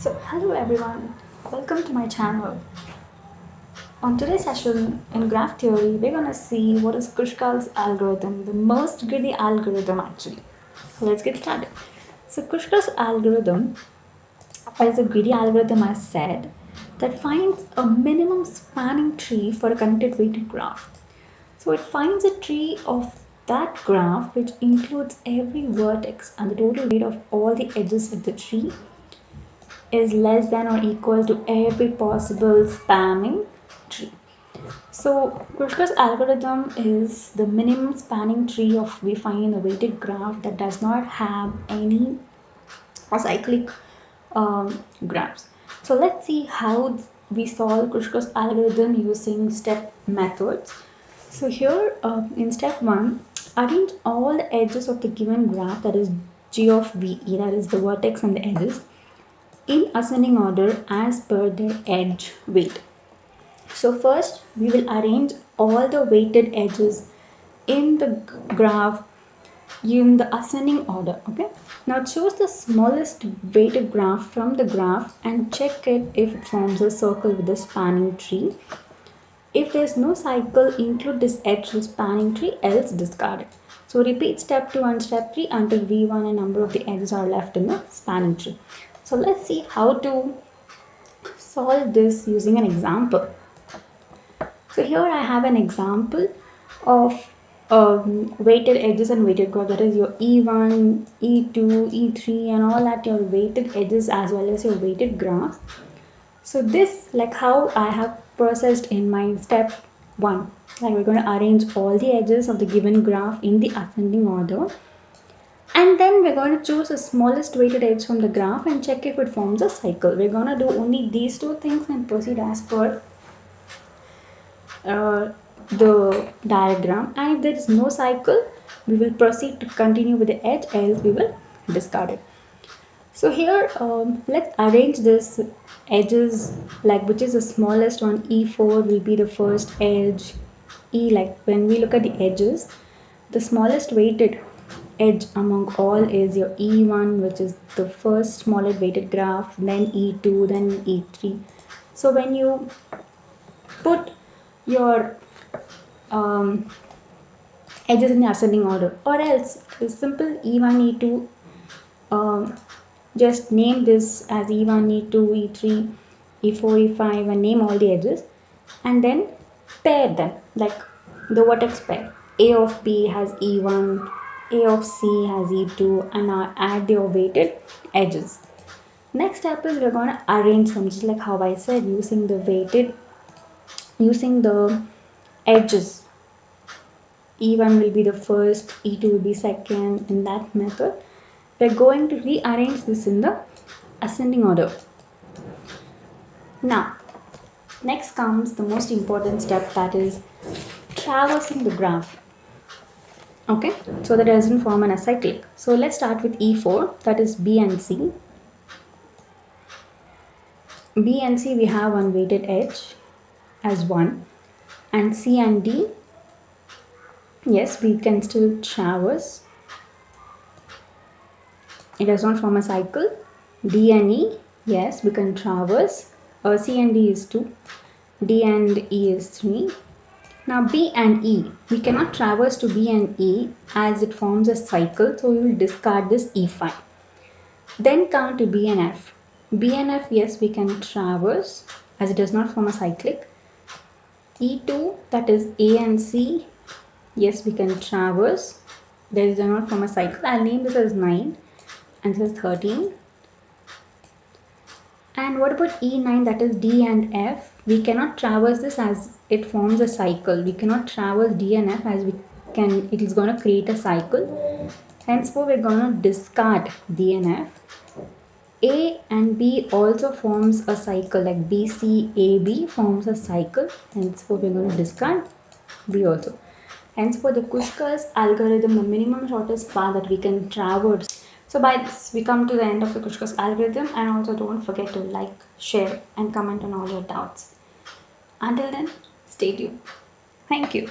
Hello everyone, welcome to my channel. On today's session in graph theory, we're gonna see what is Kruskal's algorithm, the most greedy algorithm actually. So let's get started. So Kruskal's algorithm is a greedy algorithm, as said, that finds a minimum spanning tree for a connected weighted graph. So it finds a tree of that graph which includes every vertex and the total weight of all the edges of the tree is less than or equal to every possible spanning tree. So Krusk's algorithm is the minimum spanning tree of we find in a weighted graph that does not have any acyclic graphs. So let's see how we solve Krusk's algorithm using step methods. So here in step 1, arrange all the edges of the given graph, that is G of VE, that is the vertex and the edges, in ascending order as per their edge weight. So first we will arrange all the weighted edges in the graph in the ascending order. Okay. Now choose the smallest weighted graph from the graph and check it if it forms a circle with a spanning tree. If there is no cycle, include this edge with spanning tree, else discard it. So repeat step 2 and step 3 until V1 and number of the edges are left in the spanning tree. So let's see how to solve this using an example. So here I have an example of weighted edges and weighted graph, that is your E1, E2, E3 and all that, your weighted edges as well as your weighted graphs. So this, like how I have processed in my step 1, like we're going to arrange all the edges of the given graph in the ascending order, and then we're going to choose the smallest weighted edge from the graph and check if it forms a cycle. We're going to do only these two things and proceed as per the diagram, and if there is no cycle we will proceed to continue with the edge, else we will discard it. So here let's arrange this edges, like which is the smallest one. E4 will be the first edge. Like when we look at the edges, the smallest weighted edge among all is your E1, which is the first smallest weighted graph, then E2, then E3. So when you put your edges in the ascending order, or else simple E1, E2, just name this as E1, E2, E3, E4, E5 and name all the edges, and then pair them like the vertex pair. A of B has E1, A of C has E2, and now add your weighted edges. Next step is we're going to arrange them just like how I said, using the edges. E1 will be the first, E2 will be second, in that method. We're going to rearrange this in the ascending order. Now, next comes the most important step, that is traversing the graph. Okay, so that doesn't form an acyclic. So let's start with E4, that is B and C. B and C we have one weighted edge as 1, and C and D, yes, we can still traverse. It does not form a cycle. D and E, yes, we can traverse. C and D is 2. D and E is 3. Now B and E, we cannot traverse to B and E as it forms a cycle, so we will discard this E5. Then come to B and F. B and F, yes, we can traverse as it does not form a cyclic. E2, that is A and C, yes, we can traverse. They do not form a cycle. I'll name this as 9 and this is 13. And what about E9, that is D and F? We cannot traverse this as it forms a cycle. We cannot traverse D and F as it is going to create a cycle. Henceforth, we're going to discard D and F. A and B also forms a cycle, like BC, AB forms a cycle. Henceforth, we're going to discard B also. Henceforth, the Krusk's algorithm, the minimum shortest path that we can traverse. So by this, we come to the end of the Krusk's algorithm, and also don't forget to like, share and comment on all your doubts. Until then, stay tuned. Thank you.